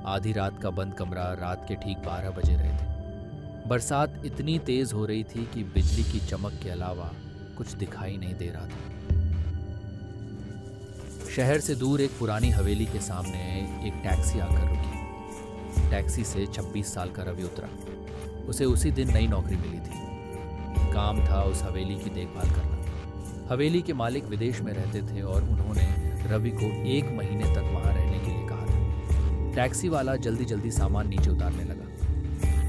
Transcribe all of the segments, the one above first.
आधी रात का बंद कमरा रात के ठीक 12 बजे रहे थे। बरसात इतनी तेज हो रही थी कि बिजली की चमक के अलावा कुछ दिखाई नहीं दे रहा था। शहर से दूर एक पुरानी हवेली के सामने एक टैक्सी आकर रुकी। टैक्सी से 26 साल का रवि उतरा। उसे उसी दिन नई नौकरी मिली थी। काम था उस हवेली की देखभाल करना। हवेली के मालिक विदेश में रहते थे और उन्होंने रवि को 1 महीने तक वहां रहने के लिए कहा था। टैक्सी वाला जल्दी जल्दी सामान नीचे उतारने लगा।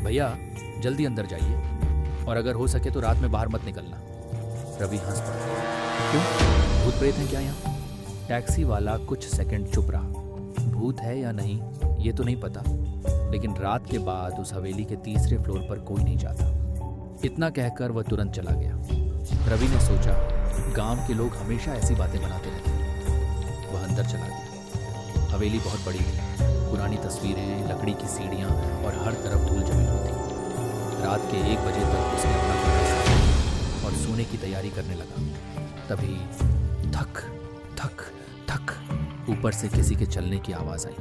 भैया जल्दी अंदर जाइए और अगर हो सके तो रात में बाहर मत निकलना। रवि हंस पड़ा। क्यों, भूत प्रेत हैं क्या यहाँ? टैक्सी वाला कुछ सेकंड चुप रहा। भूत है या नहीं ये तो नहीं पता, लेकिन रात के बाद उस हवेली के तीसरे फ्लोर पर कोई नहीं जाता। इतना कहकर वह तुरंत चला गया। रवि ने सोचा गांव के लोग हमेशा ऐसी बातें बनाते रहते हैं। वह अंदर चला गया। हवेली बहुत बड़ी थी। पुरानी तस्वीरें, लकड़ी की सीढ़ियां और हर तरफ धूल जमी हुई थी। रात के 1 बजे तक उसने अपना कमरा साफ किया और सोने की तैयारी करने लगा। तभी थक थक थक ऊपर से किसी के चलने की आवाज आई।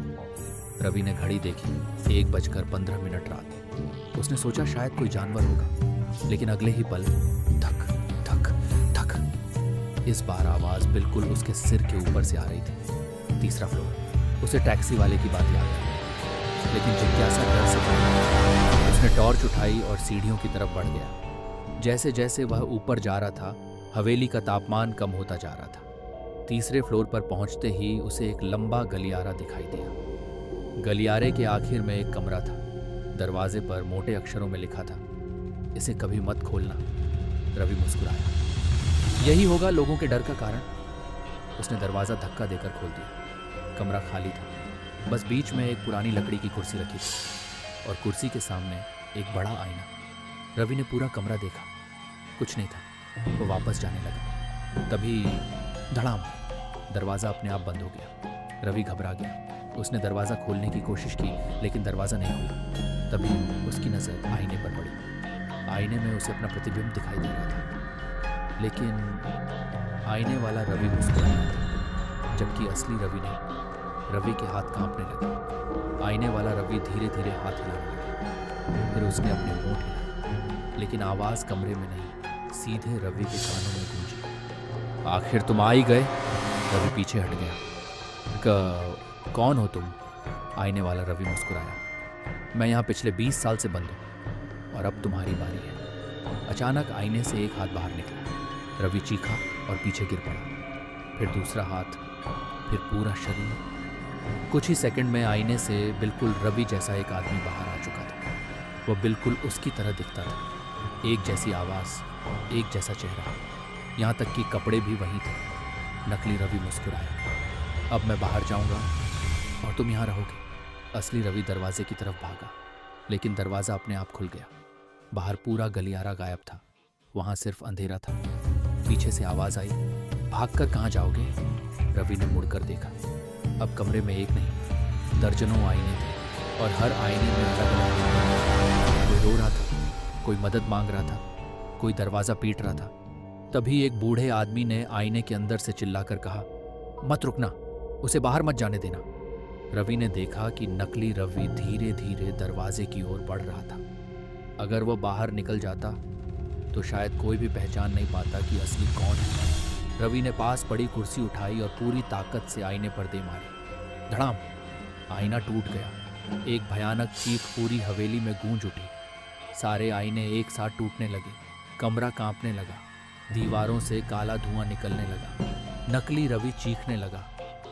रवि ने घड़ी देखी, 1:15 रात। उसने सोचा शायद कोई जानवर होगा, लेकिन अगले ही पल थक थक थक। इस बार आवाज बिल्कुल उसके सिर के ऊपर से आ रही थी। तीसरा फ्लोर। उसे टैक्सी वाले की बात याद आई, लेकिन जिज्ञासा डर से भर गई। उसने टॉर्च उठाई और सीढ़ियों की तरफ बढ़ गया। जैसे जैसे वह ऊपर जा रहा था, हवेली का तापमान कम होता जा रहा था। तीसरे फ्लोर पर पहुंचते ही उसे एक लंबा गलियारा दिखाई दिया। गलियारे के आखिर में एक कमरा था। दरवाजे पर मोटे अक्षरों में लिखा था, इसे कभी मत खोलना। रवि मुस्कुराया। यही होगा लोगों के डर का कारण। उसने दरवाजा धक्का देकर खोल दिया। कमरा खाली था। बस बीच में एक पुरानी लकड़ी की कुर्सी रखी थी और कुर्सी के सामने एक बड़ा आईना। रवि ने पूरा कमरा देखा। कुछ नहीं था। वो वापस जाने लगा। तभी धड़ाम, दरवाजा अपने आप बंद हो गया। रवि घबरा गया। उसने दरवाजा खोलने की कोशिश की, लेकिन दरवाजा नहीं खुला। तभी उसकी नजर आईने पर पड़ी। आईने में उसे अपना प्रतिबिंब दिखाई दे रहा था, लेकिन आईने वाला रवि मुस्कुरा रहा था, जबकि असली रवि नहीं। रवि के हाथ कांपने लगे। आईने वाला रवि धीरे धीरे हाथ हिलाने लगा। फिर उसने अपने होंठ हिलाए, लेकिन आवाज कमरे में नहीं, सीधे रवि के कानों में गूंजी। आखिर तुम आ ही गए। रवि पीछे हट गया। कौन हो तुम? आईने वाला रवि मुस्कुराया। मैं यहाँ पिछले 20 साल से बंद हूँ और अब तुम्हारी बारी है। अचानक आईने से एक हाथ बाहर निकला। रवि चीखा और पीछे गिर पड़ा। फिर दूसरा हाथ, फिर पूरा शरीर। कुछ ही सेकंड में आईने से बिल्कुल रवि जैसा एक आदमी बाहर आ चुका था। वह बिल्कुल उसकी तरह दिखता था। एक जैसी आवाज, एक जैसा चेहरा, यहाँ तक कि कपड़े भी वही थे। नकली रवि मुस्कुराया। अब मैं बाहर जाऊंगा और तुम यहाँ रहोगे। असली रवि दरवाजे की तरफ भागा, लेकिन दरवाजा अपने आप खुल गया। बाहर पूरा गलियारा गायब था। वहां सिर्फ अंधेरा था। पीछे से आवाज आई, भागकर कहाँ जाओगे? रवि ने मुड़कर देखा। अब कमरे में एक नहीं, दर्जनों आईने थे और हर आईने में अलग अलग। कोई रो रहा था, कोई मदद मांग रहा था, कोई दरवाजा पीट रहा था। तभी एक बूढ़े आदमी ने आईने के अंदर से चिल्लाकर कहा, मत रुकना, उसे बाहर मत जाने देना। रवि ने देखा कि नकली रवि धीरे धीरे दरवाजे की ओर बढ़ रहा था। अगर वह बाहर निकल जाता तो शायद कोई भी पहचान नहीं पाता कि असली कौन है। रवि ने पास पड़ी कुर्सी उठाई और पूरी ताकत से आईने पर दे मारी। धड़ाम, आईना टूट गया। एक भयानक चीख पूरी हवेली में गूंज उठी। सारे आईने एक साथ टूटने लगे। कमरा कांपने लगा। दीवारों से काला धुआं निकलने लगा। नकली रवि चीखने लगा।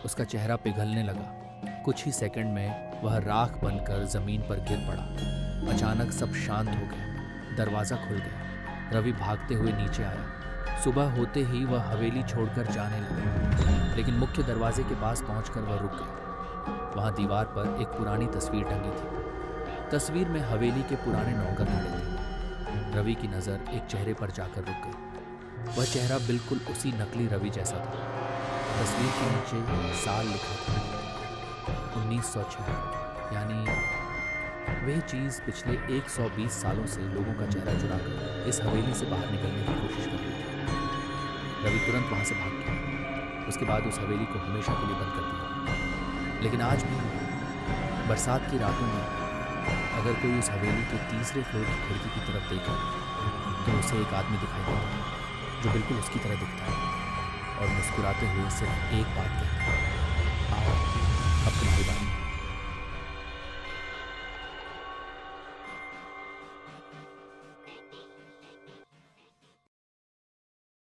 उसका चेहरा पिघलने लगा। कुछ ही सेकंड में वह राख बनकर जमीन पर गिर पड़ा। अचानक सब शांत हो गया। दरवाजा खुल गया। रवि भागते हुए नीचे आया। सुबह होते ही वह हवेली छोड़कर जाने लगा, लेकिन मुख्य दरवाजे के पास पहुंचकर वह रुक गया। वहां दीवार पर एक पुरानी तस्वीर टंगी थी। तस्वीर में हवेली के पुराने नौकर खड़े थे। रवि की नजर एक चेहरे पर जाकर रुक गई। वह चेहरा बिल्कुल उसी नकली रवि जैसा था। तस्वीर के नीचे साल लिखा था, 1906। यानी वह चीज़ पिछले 120 सालों से लोगों का चेहरा चुराकर इस हवेली से बाहर निकलने की कोशिश कर रही थी। रवि तुरंत वहां से भाग गया। उसके बाद उस हवेली को हमेशा के लिए बंद कर दिया। लेकिन आज भी बरसात की रातों में अगर कोई उस हवेली के तीसरे फ्लोर की खिड़की की तरफ देखे तो उसे एक आदमी दिखाई देता है जो बिल्कुल उसकी तरह दिखता है और मुस्कुराते हुए सिर्फ एक बात कहता है, आओ अब तुम्हारी बारी।